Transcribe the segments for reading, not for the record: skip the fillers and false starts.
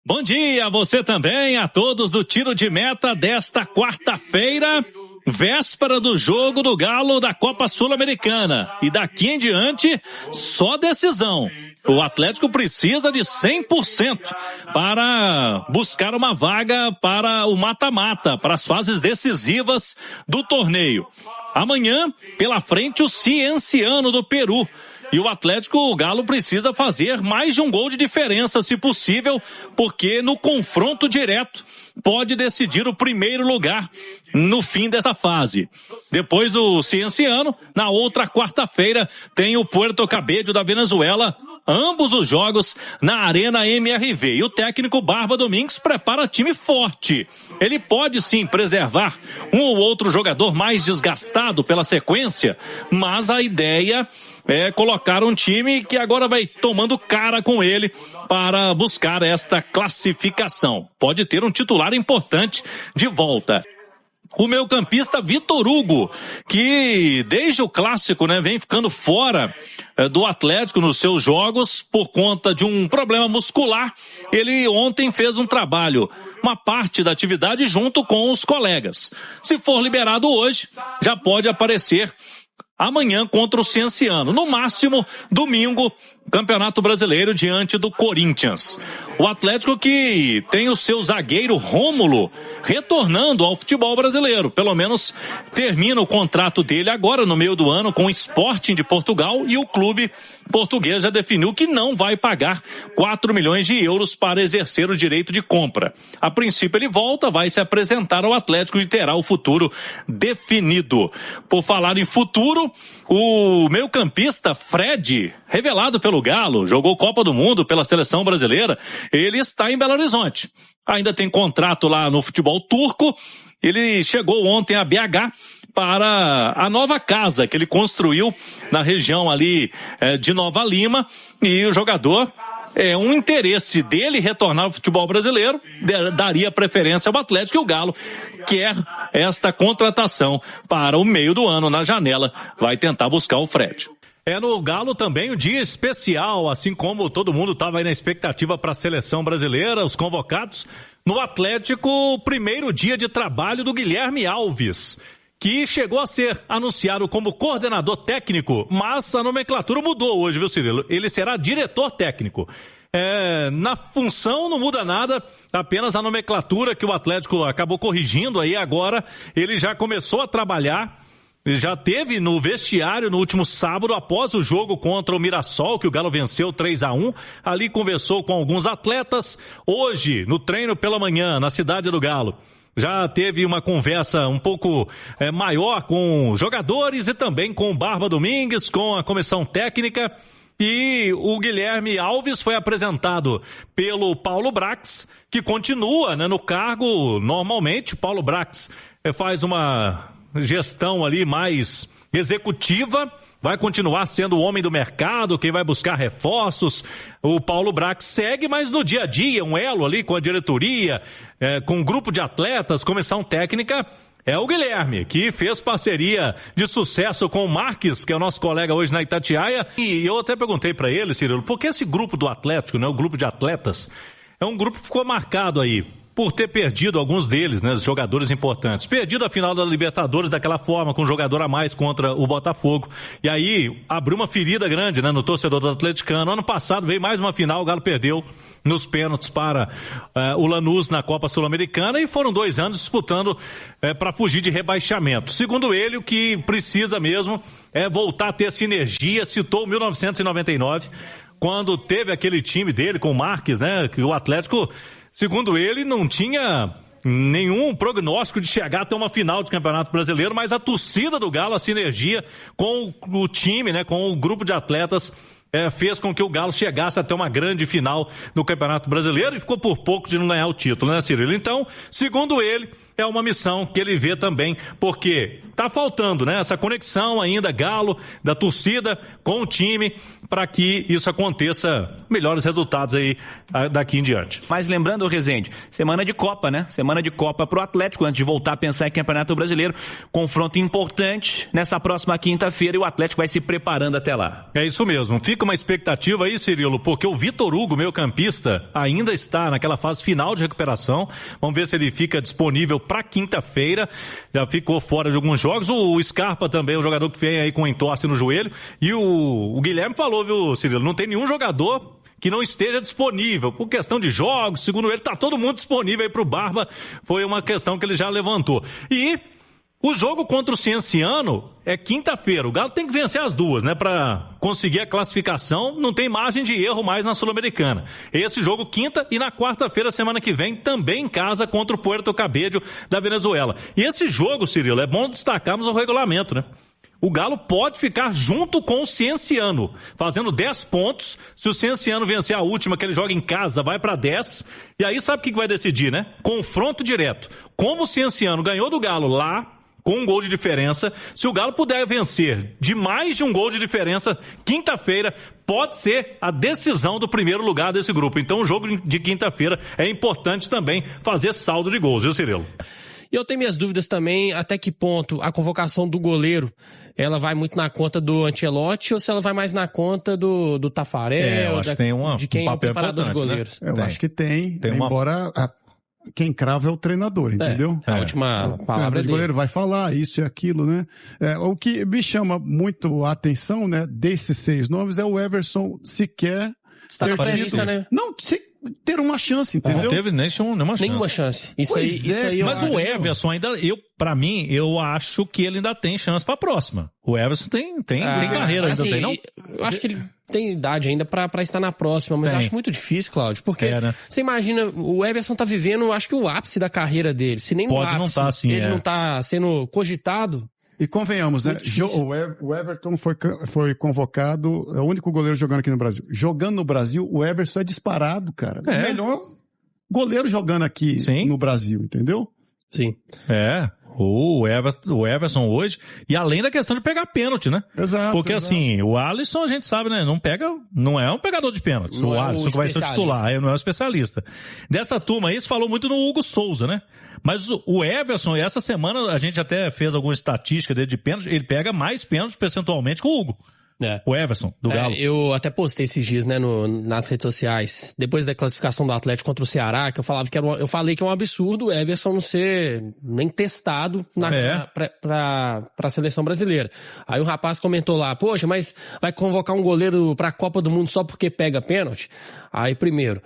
Bom dia a você também, a todos do Tiro de Meta desta quarta-feira, véspera do jogo do Galo da Copa Sul-Americana. E daqui em diante, só decisão. O Atlético precisa de 100% para buscar uma vaga para o mata-mata, para as fases decisivas do torneio. Amanhã, pela frente, o Cienciano do Peru. E o Atlético, o Galo, precisa fazer mais de um gol de diferença, se possível, porque no confronto direto pode decidir o primeiro lugar no fim dessa fase. Depois do Cienciano, na outra quarta-feira, tem o Puerto Cabello da Venezuela, ambos os jogos na Arena MRV. E o técnico Barba Domingues prepara time forte. Ele pode sim preservar um ou outro jogador mais desgastado pela sequência, mas a ideia é colocar um time que agora vai tomando cara com ele para buscar esta classificação. Pode ter um titular importante de volta. O meio-campista Vitor Hugo, que desde o clássico, vem ficando fora do Atlético nos seus jogos por conta de um problema muscular. Ele ontem fez um trabalho, uma parte da atividade junto com os colegas. Se for liberado hoje, já pode aparecer amanhã contra o Cienciano. No máximo, domingo, Campeonato Brasileiro diante do Corinthians. O Atlético que tem o seu zagueiro Rômulo retornando ao futebol brasileiro. Pelo menos termina o contrato dele agora no meio do ano com o Sporting de Portugal, e o clube português já definiu que não vai pagar 4 milhões de euros para exercer o direito de compra. A princípio ele volta, vai se apresentar ao Atlético e terá o futuro definido. Por falar em futuro, o meio-campista Fred, revelado pelo Galo, jogou Copa do Mundo pela seleção brasileira, ele está em Belo Horizonte. Ainda tem contrato lá no futebol turco. Ele chegou ontem a BH para a nova casa que ele construiu na região ali de Nova Lima, e o jogador, um interesse dele retornar ao futebol brasileiro, daria preferência ao Atlético, e o Galo quer esta contratação para o meio do ano. Na janela vai tentar buscar o Fred. No Galo também um dia especial, assim como todo mundo estava aí na expectativa para a seleção brasileira, os convocados. No Atlético, o primeiro dia de trabalho do Guilherme Alves, que chegou a ser anunciado como coordenador técnico, mas a nomenclatura mudou hoje, viu, Cirilo? Ele será diretor técnico. Na função não muda nada, apenas a nomenclatura que o Atlético acabou corrigindo aí agora. Ele já começou a trabalhar. Ele já teve no vestiário no último sábado, após o jogo contra o Mirassol, que o Galo venceu 3-1. Ali conversou com alguns atletas. Hoje, no treino pela manhã, na cidade do Galo, já teve uma conversa um pouco maior com jogadores e também com o Barba Domingues, com a comissão técnica. E o Guilherme Alves foi apresentado pelo Paulo Brax, que continua no cargo normalmente. O Paulo Brax faz uma gestão ali mais executiva, vai continuar sendo o homem do mercado, quem vai buscar reforços. O Paulo Brax segue, mas no dia a dia, um elo ali com a diretoria, com um grupo de atletas, comissão técnica, é o Guilherme, que fez parceria de sucesso com o Marques, que é o nosso colega hoje na Itatiaia. E eu até perguntei para ele, Cirilo, por que esse grupo do Atlético, o grupo de atletas, é um grupo que ficou marcado aí por ter perdido alguns deles, os jogadores importantes. Perdido a final da Libertadores daquela forma, com um jogador a mais contra o Botafogo. E aí abriu uma ferida grande, no torcedor do atleticano. Ano passado veio mais uma final, o Galo perdeu nos pênaltis para o Lanús na Copa Sul-Americana, e foram 2 anos disputando para fugir de rebaixamento. Segundo ele, o que precisa mesmo é voltar a ter sinergia. Citou 1999, quando teve aquele time dele com o Marques, que o Atlético, segundo ele, não tinha nenhum prognóstico de chegar até uma final de Campeonato Brasileiro, mas a torcida do Galo, a sinergia com o time, com o grupo de atletas, fez com que o Galo chegasse até uma grande final no Campeonato Brasileiro, e ficou por pouco de não ganhar o título, Cirilo? Então, segundo ele, é uma missão que ele vê também, porque tá faltando, essa conexão ainda, Galo, da torcida com o time, para que isso aconteça, melhores resultados aí daqui em diante. Mas lembrando, Rezende, semana de Copa, Semana de Copa pro Atlético, antes de voltar a pensar em Campeonato Brasileiro. Confronto importante nessa próxima quinta-feira, e o Atlético vai se preparando até lá. É isso mesmo. Fica uma expectativa aí, Cirilo, porque o Vitor Hugo, meio campista, ainda está naquela fase final de recuperação. Vamos ver se ele fica disponível para quinta-feira. Já ficou fora de alguns jogos. O Scarpa também, o jogador que vem aí com entorse no joelho. E o Guilherme falou, viu, Cirilo, não tem nenhum jogador que não esteja disponível. Por questão de jogos, segundo ele, tá todo mundo disponível aí pro Barba. Foi uma questão que ele já levantou. E o jogo contra o Cienciano é quinta-feira. O Galo tem que vencer as duas, né? Pra conseguir a classificação, não tem margem de erro mais na Sul-Americana. Esse jogo quinta e na quarta-feira, semana que vem, também em casa contra o Puerto Cabello da Venezuela. E esse jogo, Cirilo, é bom destacarmos o regulamento, né? O Galo pode ficar junto com o Cienciano, fazendo 10 pontos. Se o Cienciano vencer a última, que ele joga em casa, vai para 10. E aí sabe o que vai decidir, né? Confronto direto. Como o Cienciano ganhou do Galo lá, com um gol de diferença, se o Galo puder vencer de mais de um gol de diferença, quinta-feira pode ser a decisão do primeiro lugar desse grupo. Então o jogo de quinta-feira é importante também fazer saldo de gols, viu, Cirilo? E eu tenho minhas dúvidas também, até que ponto a convocação do goleiro, ela vai muito na conta do Ancelotti ou se ela vai mais na conta do Tafarel, eu acho que tem de quem é o preparador de goleiros. Né? Eu acho que tem embora quem crava é o treinador, entendeu? A última palavra dele. O goleiro vai falar isso e aquilo, né? O que me chama muito a atenção, né, desses 6 nomes é o Everson sequer está na pré-lista, né? Não, ter uma chance, entendeu? Não teve nenhuma chance. Nenhuma chance. Isso aí mas o Everson ainda, pra mim, eu acho que ele ainda tem chance pra próxima. O Everson tem carreira assim, ainda, tem não? Eu acho que ele tem idade ainda pra estar na próxima, mas eu acho muito difícil, Cláudio, porque né? Você imagina, o Everson tá vivendo, acho que o ápice da carreira dele. Se nem pode o ápice, não tá assim, ele não tá sendo cogitado. E convenhamos, né? O Everton foi convocado, é o único goleiro jogando aqui no Brasil. Jogando no Brasil, o Everson é disparado, cara. O melhor goleiro jogando aqui no Brasil, entendeu? Sim. O Everson hoje, e além da questão de pegar pênalti, né? Exato. Porque assim, o Alisson a gente sabe, né? Não é um pegador de pênaltis. O Alisson que vai ser o titular, não é um especialista. Dessa turma aí, se falou muito no Hugo Souza, né? Mas o Everson, essa semana a gente até fez alguma estatística dele de pênalti, ele pega mais pênaltis percentualmente que o Hugo. O Everson, do Galo. Eu até postei esses dias, né, nas redes sociais, depois da classificação do Atlético contra o Ceará, que eu falei que é um absurdo o Everson não ser nem testado pra seleção brasileira. Aí o rapaz comentou lá, poxa, mas vai convocar um goleiro pra Copa do Mundo só porque pega pênalti? Aí, primeiro,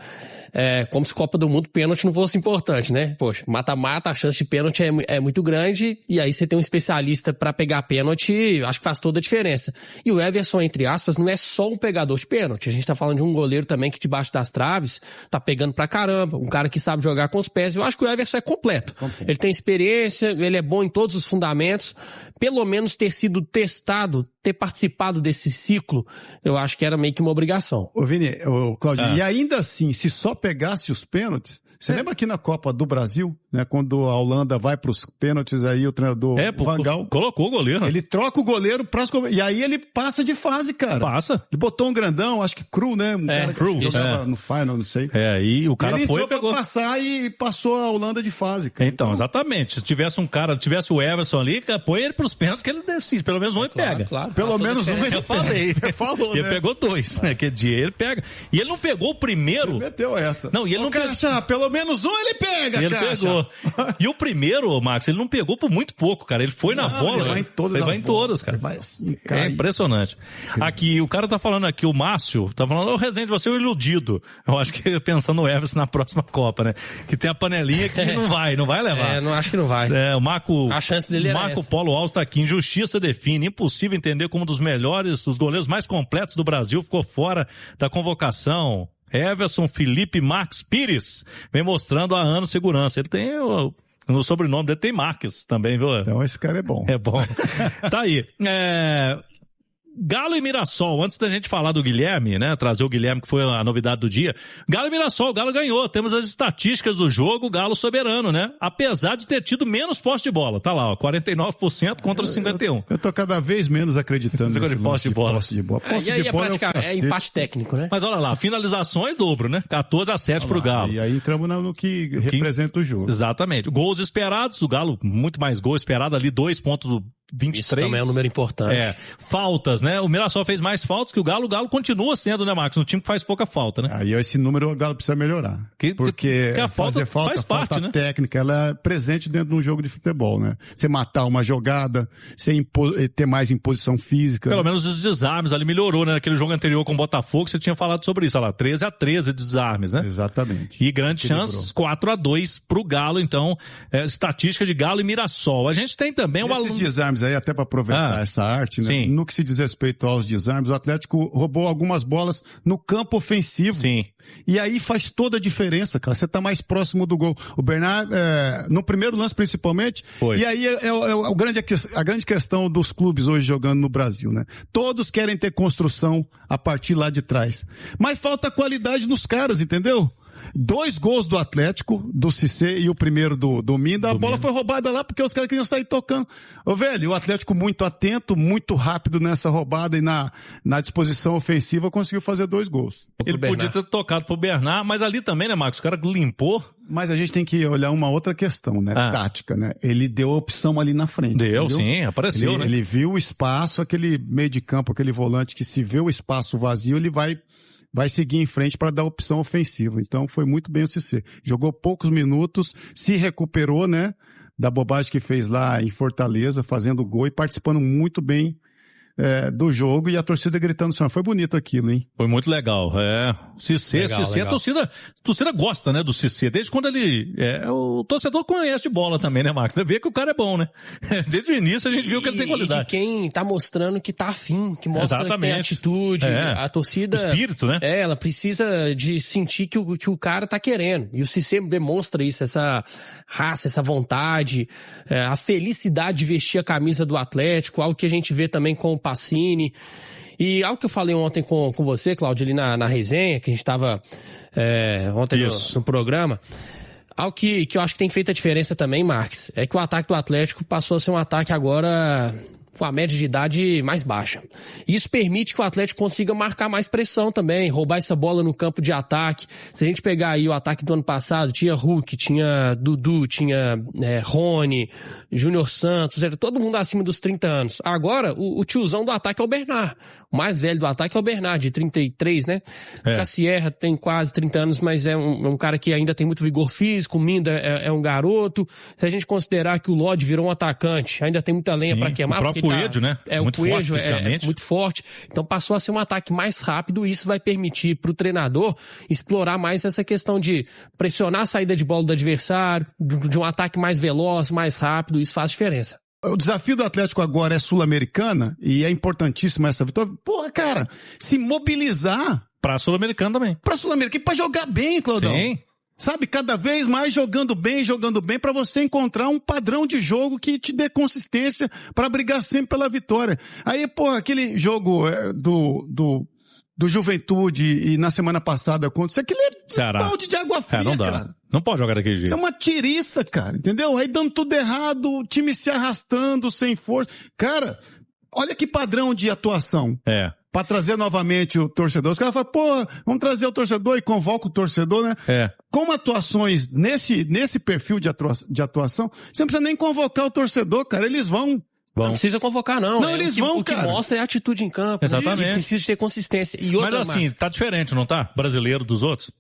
como se Copa do Mundo pênalti não fosse importante, né? Poxa, mata-mata, a chance de pênalti é muito grande, e aí você tem um especialista pra pegar pênalti, acho que faz toda a diferença. E o Everson, entre aspas, não é só um pegador de pênalti, a gente tá falando de um goleiro também que debaixo das traves tá pegando pra caramba, um cara que sabe jogar com os pés. Eu acho que o Everson é completo. Ele tem experiência, ele é bom em todos os fundamentos, pelo menos ter sido testado, ter participado desse ciclo, eu acho que era meio que uma obrigação. Ô Vini, Claudio, e ainda assim, se só pegasse os pênaltis, você lembra que na Copa do Brasil, né, quando a Holanda vai pros pênaltis, aí o treinador Van Gaal colocou o goleiro. Ele troca o goleiro e aí ele passa de fase, cara. Passa. Ele botou um grandão, acho que cru, né? Cru. No final, não sei. E o cara ele foi entrou pra passar e passou a Holanda de fase, cara. Então, exatamente. Se tivesse tivesse o Everson ali, põe ele pros pênaltis que ele decide. Pelo menos um ele pega. Claro, pelo menos um ele Eu falei. Você falou, ele né? pegou 2, né? Que dia ele pega. E ele não pegou o primeiro. Você meteu essa. Não, e ele não Caixa, pelo menos um ele pega, ele Caixa. pegou. E o primeiro, Max, ele não pegou por muito pouco, cara. Ele foi na bola. Ele vai em todas Ele vai em todas, cara. Ele vai assim, É impressionante. Aqui, o cara tá falando aqui, o Márcio, tá falando, Rezende, você é um iludido. Eu acho que pensando no Everson na próxima Copa, né? Que tem a panelinha que não vai levar. Não acho que não vai. O Marco... A chance dele era Marco essa. Polo Alves tá aqui. Injustiça define. Impossível entender como um dos melhores, os goleiros mais completos do Brasil ficou fora da convocação. Everson Felipe Marques Pires vem mostrando há anos segurança. Ele tem no sobrenome dele tem Marques também, viu? Então esse cara é bom. É bom. Tá aí. Galo e Mirassol, antes da gente falar do Guilherme, né, trazer o Guilherme que foi a novidade do dia, Galo e Mirassol, o Galo ganhou, temos as estatísticas do jogo, o Galo soberano, né, apesar de ter tido menos posse de bola, tá lá, ó, 49% contra 51%. Eu tô cada vez menos acreditando nesse posse de bola. Posse de bola é empate técnico, né? Mas olha lá, finalizações dobro, né, 14-7 pro Galo. E aí entramos no que representa o jogo. Exatamente. Gols esperados, o Galo muito mais gol esperado ali, 2 pontos 23. Isso também é um número importante. Faltas, né? O Mirassol fez mais faltas que o Galo continua sendo, né, Marcos? Um time que faz pouca falta, né? Aí esse número o Galo precisa melhorar. Porque a falta faz parte, falta né? técnica, ela é presente dentro de um jogo de futebol, né? Você matar uma jogada, você ter mais imposição física. Pelo menos os desarmes ali melhorou, né? Naquele jogo anterior com o Botafogo, você tinha falado sobre isso, olha lá, 13-13 desarmes, né? Exatamente. E grandes chances, 4-2 pro Galo, então, estatística de Galo e Mirassol. A gente tem também esses desarmes aí, até para aproveitar essa arte, né? Sim. No que se diz respeito aos desarmes, o Atlético roubou algumas bolas no campo ofensivo. Sim. E aí faz toda a diferença, cara. Você tá mais próximo do gol. O Bernard, no primeiro lance principalmente, foi. E aí a grande questão dos clubes hoje jogando no Brasil, né? Todos querem ter construção a partir lá de trás. Mas falta qualidade nos caras, entendeu? 2 gols do Atlético, do Cissé e o primeiro do Minda, a bola foi roubada lá porque os caras queriam sair tocando. Ô velho, o Atlético muito atento, muito rápido nessa roubada e na disposição ofensiva conseguiu fazer 2 gols. Ele podia ter tocado pro Bernard, mas ali também, né, Marcos? O cara limpou. Mas a gente tem que olhar uma outra questão, né? Tática, né? Ele deu a opção ali na frente. Deu, entendeu? sim, apareceu, né? Ele viu o espaço, aquele meio de campo, aquele volante que se vê o espaço vazio, ele vai seguir em frente para dar opção ofensiva. Então foi muito bem o Cissé. Jogou poucos minutos, se recuperou, né, da bobagem que fez lá em Fortaleza, fazendo gol e participando muito bem do jogo e a torcida gritando assim, foi bonito aquilo, hein? Foi muito legal, Cissé, a torcida gosta, né, do Cissé, desde quando ele, o torcedor conhece de bola também, né, Marcos? Vê que o cara é bom, né? Desde o início a gente viu que ele tem qualidade. E de quem tá mostrando que tá afim, que mostra que tem atitude, a torcida... O espírito, né? Ela precisa de sentir que o cara tá querendo, e o Cissé demonstra isso, essa raça, essa vontade, a felicidade de vestir a camisa do Atlético, algo que a gente vê também com o Pacini. E algo que eu falei ontem com você, Cláudio, ali na resenha, que a gente tava ontem no programa, algo que eu acho que tem feito a diferença também, Marques, é que o ataque do Atlético passou a ser um ataque agora com a média de idade mais baixa. Isso permite que o Atlético consiga marcar mais pressão também, roubar essa bola no campo de ataque. Se a gente pegar aí o ataque do ano passado, tinha Hulk, tinha Dudu, tinha Rony, Júnior Santos, era todo mundo acima dos 30 anos. Agora, o tiozão do ataque é o Bernard. O mais velho do ataque é o Bernard, de 33, né? Cassierra tem quase 30 anos, mas é um cara que ainda tem muito vigor físico, o Minda é um garoto. Se a gente considerar que o Lodge virou um atacante, ainda tem muita lenha para queimar, porque Coelho, né? Muito Coelho é muito forte. Então passou a ser um ataque mais rápido e isso vai permitir pro treinador explorar mais essa questão de pressionar a saída de bola do adversário, de um ataque mais veloz, mais rápido, isso faz diferença. O desafio do Atlético agora é Sul-Americana e é importantíssima essa vitória. Porra, cara, se mobilizar... Pra Sul-Americana também. Pra Sul-Americana e pra jogar bem, Claudão. Sim. Sabe, cada vez mais jogando bem para você encontrar um padrão de jogo que te dê consistência para brigar sempre pela vitória. Aí, pô, aquele jogo do Juventude e na semana passada contra isso, aquele é um balde de água fria, não dá. cara. Não pode jogar daquele jeito. Isso é uma tiriça, cara, entendeu? Aí dando tudo errado, o time se arrastando, sem força. Cara, olha que padrão de atuação. Pra trazer novamente o torcedor. Os caras falam, pô, vamos trazer o torcedor e convoca o torcedor, né? Como atuações nesse perfil de atuação, você não precisa nem convocar o torcedor, cara, eles vão. Não precisa convocar, não. Não, eles vão, o que mostra é a atitude em campo. Exatamente. Precisa ter consistência. E outra, mas assim, tá diferente, não tá? Brasileiro dos outros?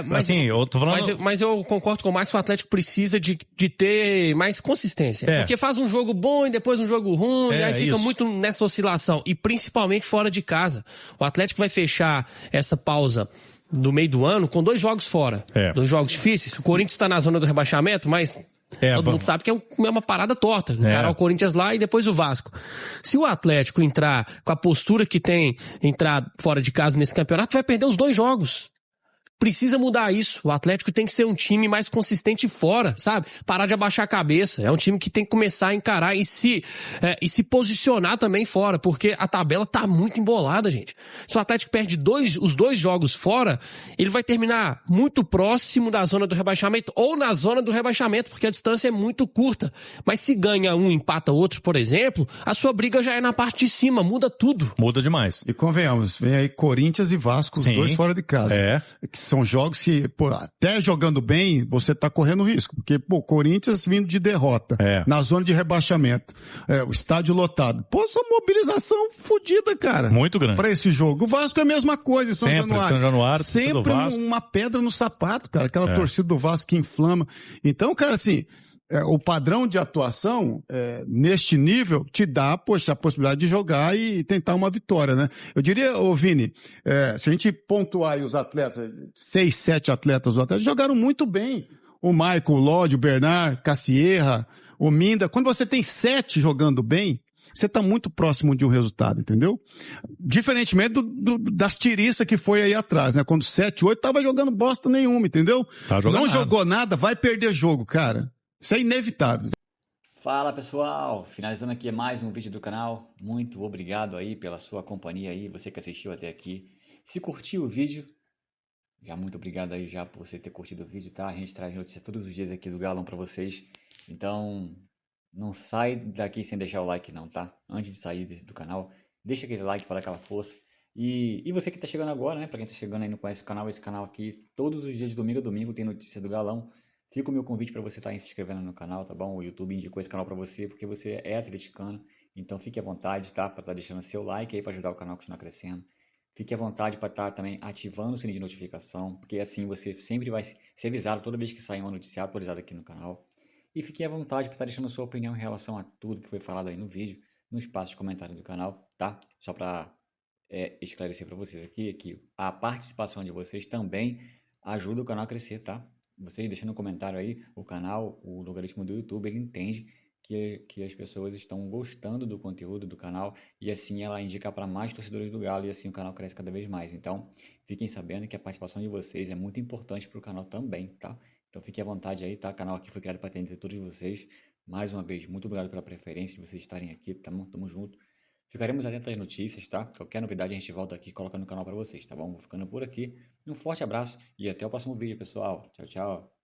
Mas assim, eu tô falando... Mas eu concordo com o Marcos que o Atlético precisa de ter mais consistência. Porque faz um jogo bom e depois um jogo ruim, e aí fica muito nessa oscilação. E principalmente fora de casa. O Atlético vai fechar essa pausa no meio do ano com 2 jogos fora. 2 jogos difíceis. O Corinthians tá na zona do rebaixamento, mas... todo mundo sabe que é uma parada torta. Encarar o Corinthians lá e depois o Vasco. Se o Atlético entrar com a postura que tem, entrar fora de casa nesse campeonato, vai perder os 2 jogos. Precisa mudar isso. O Atlético tem que ser um time mais consistente fora, sabe? Parar de abaixar a cabeça. É um time que tem que começar a encarar e se posicionar também fora, porque a tabela tá muito embolada, gente. Se o Atlético perde os 2 jogos fora, ele vai terminar muito próximo da zona do rebaixamento ou na zona do rebaixamento, porque a distância é muito curta. Mas se ganha um, empata outro, por exemplo, a sua briga já é na parte de cima, muda tudo. Muda demais. E convenhamos, vem aí Corinthians e Vasco, os 2 fora de casa. são jogos que, pô, até jogando bem, você tá correndo risco. Porque, pô, Corinthians vindo de derrota, na zona de rebaixamento, o estádio lotado. Pô, só mobilização fodida, cara. Muito grande. Pra esse jogo. O Vasco é a mesma coisa, São Januário. Sempre uma pedra no sapato, cara. Aquela torcida do Vasco que inflama. Então, cara, assim, o padrão de atuação, neste nível, te dá, poxa, a possibilidade de jogar e tentar uma vitória, né? Eu diria, ô Vini, se a gente pontuar aí os atletas, 6, 7 atletas, jogaram muito bem. O Michael, o Lodge, o Bernard, Cassierra, o Minda. Quando você tem 7 jogando bem, você está muito próximo de um resultado, entendeu? Diferentemente das tiriças que foi aí atrás, né? Quando 7, 8 tava jogando bosta nenhuma, entendeu? Não jogou nada, vai perder jogo, cara. Isso é inevitável. Fala pessoal, finalizando aqui mais um vídeo do canal. Muito obrigado aí pela sua companhia aí, você que assistiu até aqui. Se curtiu o vídeo, já muito obrigado aí já por você ter curtido o vídeo, tá? A gente traz notícia todos os dias aqui do Galão pra vocês. Então, não sai daqui sem deixar o like não, tá? Antes de sair do canal, deixa aquele like para dar aquela força. E você que tá chegando agora, né? Pra quem tá chegando aí e não conhece o canal, esse canal aqui, todos os dias de domingo a domingo tem notícia do Galão. Fica o meu convite para você estar se inscrevendo no canal, tá bom? O YouTube indicou esse canal para você porque você é atleticano. Então fique à vontade, tá? Para estar deixando seu like aí para ajudar o canal a continuar crescendo. Fique à vontade para estar também ativando o sininho de notificação, porque assim você sempre vai ser avisado toda vez que sair uma notícia atualizada aqui no canal. E fique à vontade para estar deixando sua opinião em relação a tudo que foi falado aí no vídeo, no espaço de comentário do canal, tá? Só para esclarecer para vocês aqui que a participação de vocês também ajuda o canal a crescer, tá? Vocês deixando um comentário aí, o canal, o logaritmo do YouTube, ele entende que as pessoas estão gostando do conteúdo do canal e assim ela indica para mais torcedores do Galo e assim o canal cresce cada vez mais. Então, fiquem sabendo que a participação de vocês é muito importante para o canal também, tá? Então, fiquem à vontade aí, tá? O canal aqui foi criado para atender todos vocês. Mais uma vez, muito obrigado pela preferência de vocês estarem aqui, tamo junto. Ficaremos atentos às notícias, tá? Qualquer novidade a gente volta aqui e coloca no canal para vocês, tá bom? Vou ficando por aqui. Um forte abraço e até o próximo vídeo, pessoal. Tchau, tchau.